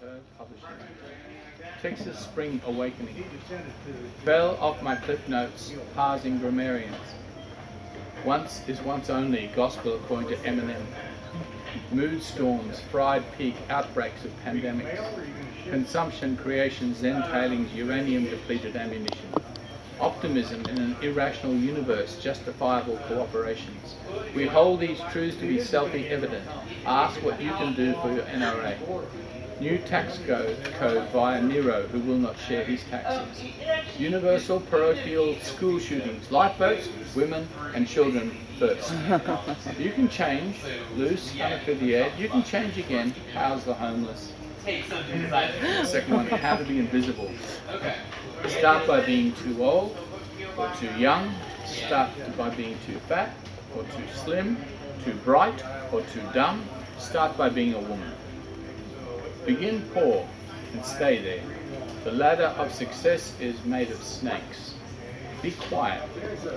her publishing. Texas Spring Awakening. Fell off my cliff notes, parsing grammarians. Once is once only, gospel according to Eminem. Mood storms, fried peak, outbreaks of pandemics. Consumption, creation, Zen tailings, uranium depleted ammunition. Optimism in an irrational universe, justifiable cooperations. We hold these truths to be self-evident. Ask what you can do for your NRA. New tax code via Nero, who will not share his taxes. Universal parochial school shootings. Lifeboats, women and children first. You can change, loose, unaffiliated. You can change again. House the homeless. Second one, how to be invisible. Start by being too old or too young. Start by being too fat or too slim, too bright or too dumb. Start by being a woman. Begin poor and stay there. The ladder of success is made of snakes. Be quiet.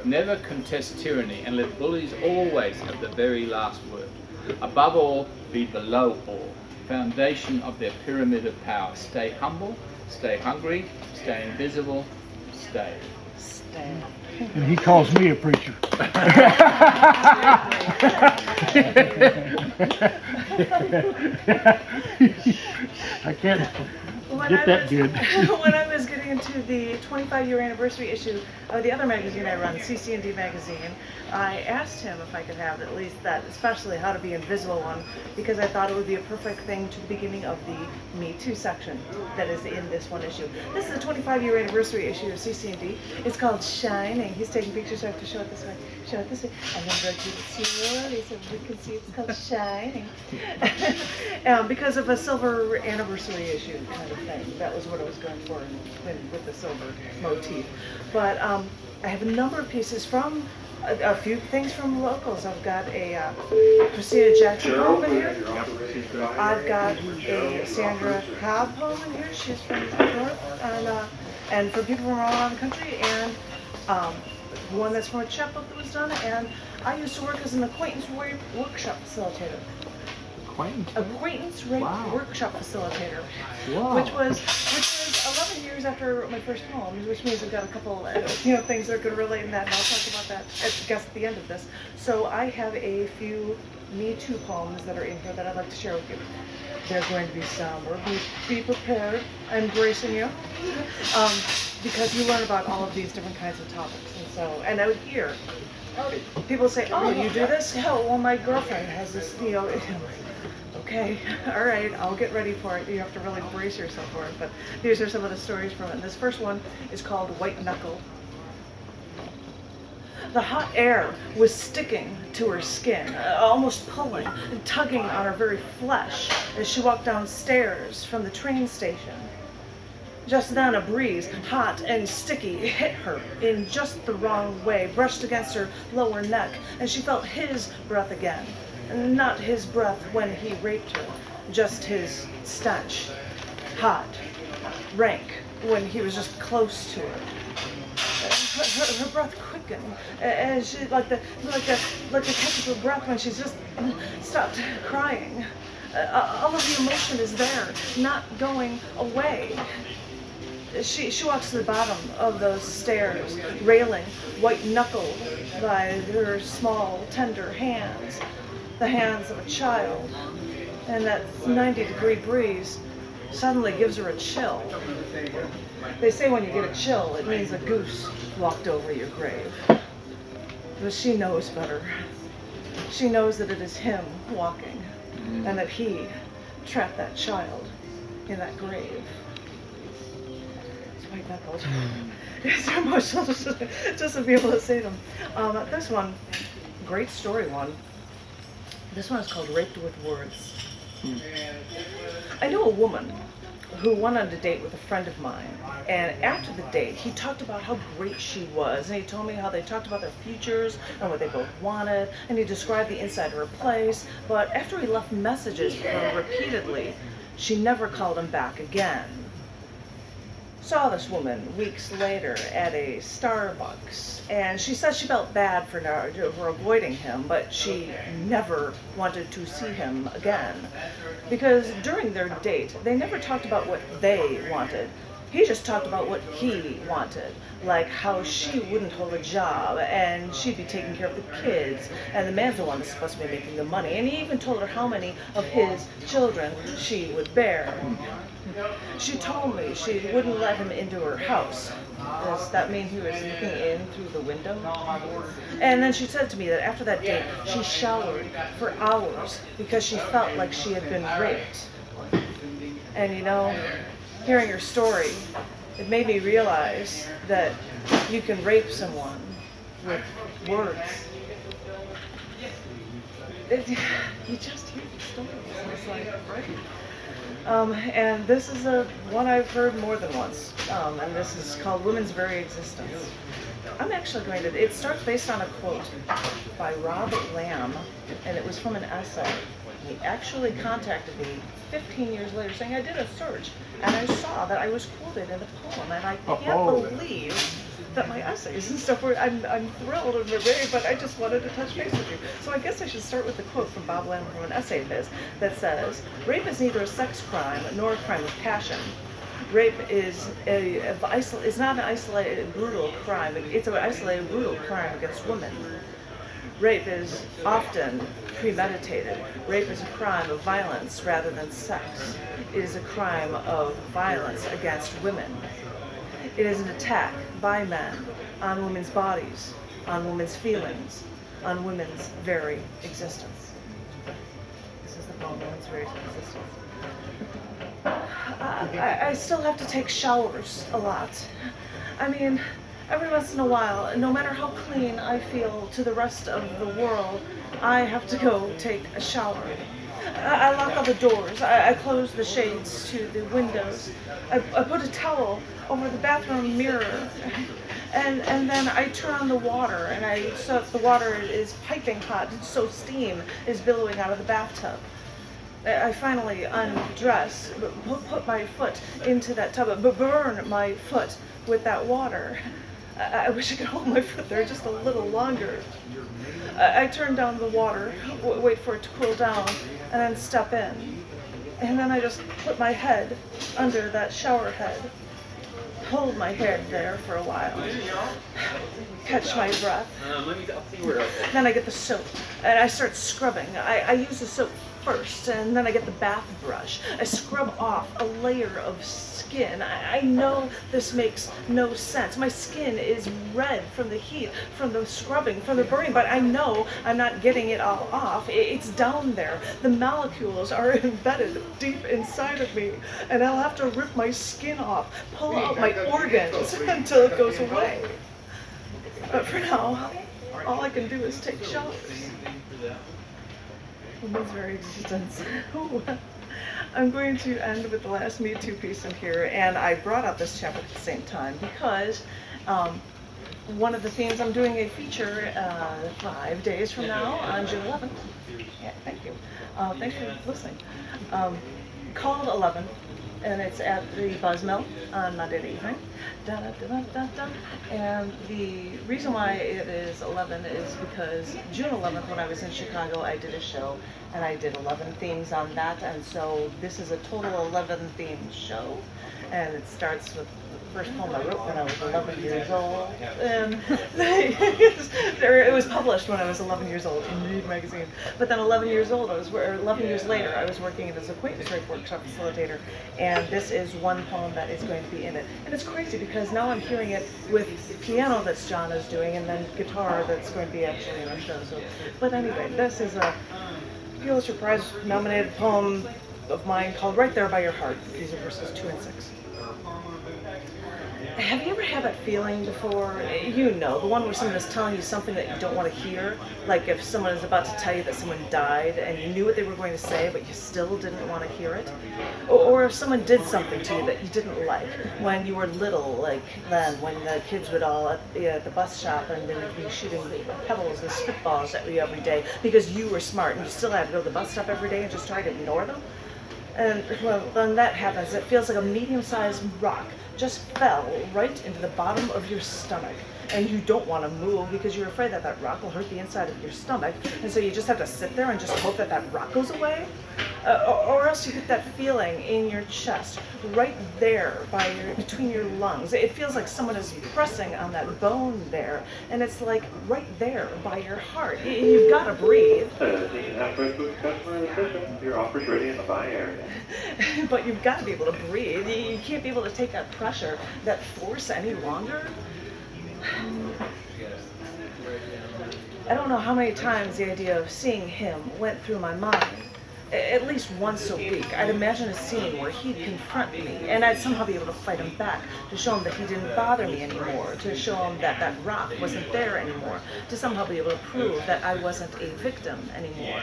Never contest tyranny and let bullies always have the very last word. Above all, be below all. Foundation of their pyramid of power. Stay humble, stay hungry, stay invisible, stay. And he calls me a preacher. I can't get that good. When I was getting into the 25-year anniversary issue of the other magazine I run, cc&d magazine, I asked him if I could have at least that, especially how to be invisible one, because I thought it would be a perfect thing to the beginning of the Me Too section that is in this one issue. This is the 25-year anniversary issue of cc&d. It's called Shining. He's taking pictures, so I have to show it this way. Show it this way. And then rotate it slowly so we can see it's called Shining. Because of a silver anniversary issue kind of thing. That was what I was going for with the silver motif. But I have a number of pieces from a few things from locals. I've got a Christina Jackson poem in here. I've got a Sandra Cobb poem in here. She's from North, and from people from all around the country, and one that's from a chapbook that was done. And I used to work as an acquaintance rape workshop facilitator. Acquaintance rape workshop facilitator, which was 11 years after I wrote my first poem, which means I've got a couple things that are going to relate in that, and I'll talk about that at the end of this. So I have a few Me Too poems that are in here that I'd like to share with you. They're going to be somber. Be prepared. I'm bracing you, because you learn about all of these different kinds of topics, and out here, people say, "Oh, you do this? Hell, well, my girlfriend has this." Okay, all right, I'll get ready for it. You have to really brace yourself for it. But these are some of the stories from it. And this first one is called White Knuckled. The hot air was sticking to her skin, almost pulling and tugging on her very flesh as she walked downstairs from the train station. Just then a breeze, hot and sticky, hit her in just the wrong way, brushed against her lower neck, and she felt his breath again. Not his breath when he raped her, just his stench. Hot, rank, when he was just close to her. Her breath quickened, as she, like the catch of her breath when she's just stopped crying. All of the emotion is there, not going away. She walks to the bottom of those stairs, railing, white-knuckled by her small, tender hands. The hands of a child, and that 90-degree breeze suddenly gives her a chill. They say when you get a chill, it means a goose walked over your grave. But she knows better. She knows that it is him walking, and that he trapped that child in that grave. It's white-knuckled. It's emotional just to be able to say them. This one, great story one. This one is called Raped with Words. I know a woman who went on a date with a friend of mine, and after the date, he talked about how great she was, and he told me how they talked about their futures and what they both wanted, and he described the inside of her place, but after he left messages for her repeatedly, she never called him back again. So saw this woman weeks later at a Starbucks, and she said she felt bad for avoiding him, but she never wanted to see him again. Because during their date, they never talked about what they wanted. He just talked about what he wanted, like how she wouldn't hold a job and she'd be taking care of the kids, and the man's the one that's supposed to be making the money, and he even told her how many of his children she would bear. She told me she wouldn't let him into her house. Does that mean he was looking in through the window? And then she said to me that after that date, she showered for hours because she felt like she had been raped. And you know, hearing her story, it made me realize that you can rape someone with words. You just hear the stories, and it's like, right? And this is one I've heard more than once, and this is called Women's Very Existence. I'm actually going to, it starts based on a quote by Rob Lamb, and it was from an essay. He actually contacted me 15 years later saying, I did a search and I saw that I was quoted in a poem, and I can't believe that my essays and stuff were, I'm thrilled and very, but I just wanted to touch base with you. So I guess I should start with the quote from Bob Lamb from an essay of his that says, rape is neither a sex crime nor a crime of passion. Rape is not an isolated, brutal crime. It's an isolated, brutal crime against women. Rape is often premeditated. Rape is a crime of violence rather than sex. It is a crime of violence against women. It is an attack by men on women's bodies, on women's feelings, on women's very existence. This is the poem, Women's Very Existence. I still have to take showers a lot. I mean, every once in a while, no matter how clean I feel to the rest of the world, I have to go take a shower. I lock all the doors. I close the shades to the windows. I put a towel over the bathroom mirror. And then I turn on the water, and so the water is piping hot, so steam is billowing out of the bathtub. I finally undress, put my foot into that tub, but burn my foot with that water. I wish I could hold my foot there just a little longer. I turn down the water, wait for it to cool down, and then step in. And then I just put my head under that shower head, hold my head there for a while, catch my breath. Then I get the soap, and I start scrubbing. I use the soap first, and then I get the bath brush. I scrub off a layer of skin. I know this makes no sense. My skin is red from the heat, from the scrubbing, from the burning, but I know I'm not getting it all off. It's down there. The molecules are embedded deep inside of me, and I'll have to rip my skin off, pull out my organs until it goes away. But for now, all I can do is take showers. Women's Very Existence. I'm going to end with the last Me Too piece in here, and I brought out this chapter at the same time because one of the themes, I'm doing a feature 5 days from now on June 11th. Yeah, thank you. Thanks for listening. Called 11, and it's at the Buzz Mill on Monday evening. And the reason why it is 11 is because June 11th, when I was in Chicago, I did a show, and I did 11 themes on that, and so this is a total 11 themed show, and it starts with the first poem I wrote when I was 11 years old, and it was published when I was 11 years old in Read magazine, but then 11 years later, I was working as a acquaintance rape workshop facilitator, and this is one poem that is going to be in it. And it's crazy because now I'm hearing it with piano that John is doing, and then guitar that's going to be actually in our show. So, but anyway, this is a Pulitzer Prize nominated poem of mine called Right There by Your Heart. These are verses 2 and 6. Have you ever had that feeling before? You know, the one where someone is telling you something that you don't want to hear. Like if someone is about to tell you that someone died and you knew what they were going to say, but you still didn't want to hear it. Or if someone did something to you that you didn't like when you were little, like then when the kids would all at the bus stop and they would be shooting pebbles and spitballs at you every day because you were smart and you still had to go to the bus stop every day and just try to ignore them. And well, when that happens, it feels like a medium-sized rock just fell right into the bottom of your stomach. And you don't want to move because you're afraid that that rock will hurt the inside of your stomach. And so you just have to sit there and just hope that that rock goes away. Or else you get that feeling in your chest, right there between your lungs. It feels like someone is pressing on that bone there. And it's like right there by your heart. You've got to breathe. Your offer's ready in the buy area. But you've got to be able to breathe. You can't be able to take that pressure, that force any longer. I don't know how many times the idea of seeing him went through my mind. At least once a week, I'd imagine a scene where he'd confront me, and I'd somehow be able to fight him back, to show him that he didn't bother me anymore, to show him that that rock wasn't there anymore, to somehow be able to prove that I wasn't a victim anymore.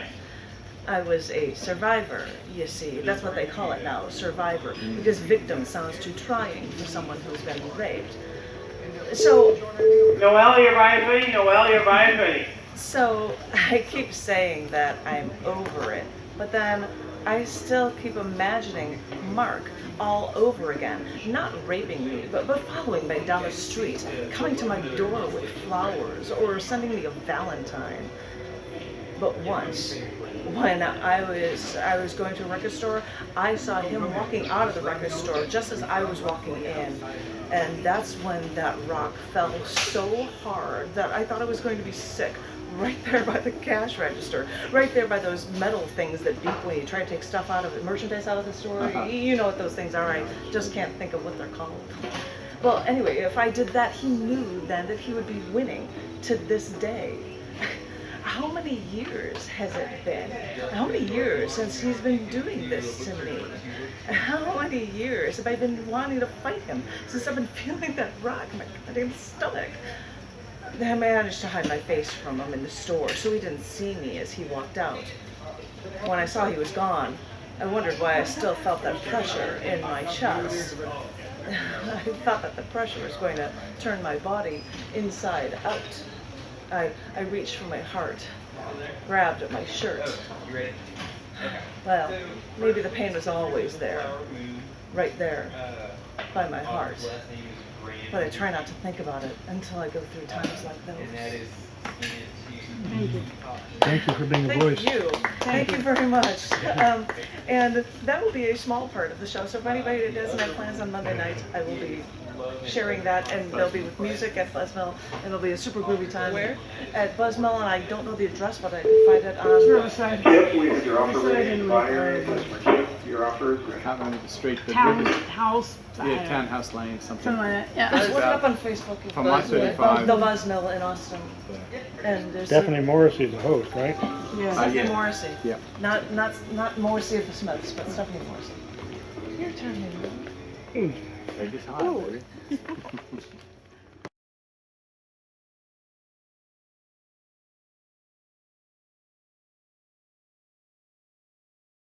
I was a survivor, you see. That's what they call it now, survivor, because victim sounds too trying for someone who's been raped. So, Noelle, your ride's ready. Noelle, your ride's ready. So I keep saying that I'm over it, but then I still keep imagining Mark all over again, not raping me, but following me down the street, coming to my door with flowers, or sending me a Valentine. But once, when I was going to a record store, I saw him walking out of the record store just as I was walking in. And that's when that rock fell so hard that I thought I was going to be sick. Right there by the cash register, right there by those metal things that beep when you try to take stuff out of it, merchandise out of the store. You know what those things are. I just can't think of what they're called. Well, anyway, if I did that, he knew then that he would be winning to this day. How many years has it been? How many years since he's been doing this to me? How many years have I been wanting to fight him since I've been feeling that rock in my goddamn stomach? I managed to hide my face from him in the store so he didn't see me as he walked out. When I saw he was gone, I wondered why I still felt that pressure in my chest. I thought that the pressure was going to turn my body inside out. I reached for my heart, grabbed at my shirt. Well, maybe the pain was always there, right there, by my heart. But I try not to think about it until I go through times like those. Thank you. Thank you for being a voice. Thank you. Thank you very much. And that will be a small part of the show. So if anybody doesn't have plans on Monday night, I will be sharing that, and they'll be with music at Buzzmill, and it'll be a super groovy time. Where? At Buzzmill, and I don't know the address, but I can find it on... Yep, we have your offer ready in the buy area. Your offer is ready. I can't remember the street, but Townhouse. yeah, Townhouse Lane, something. Something like that. Yeah. Just look it up on Facebook. From I-35. The Buzzmill in Austin. And there's Stephanie Morrissey's the host, right? Yeah. Stephanie yeah. Morrissey. Yeah. Not Morrissey of the Smiths, but Stephanie Morrissey. Your turn, Henry. Take his time, baby.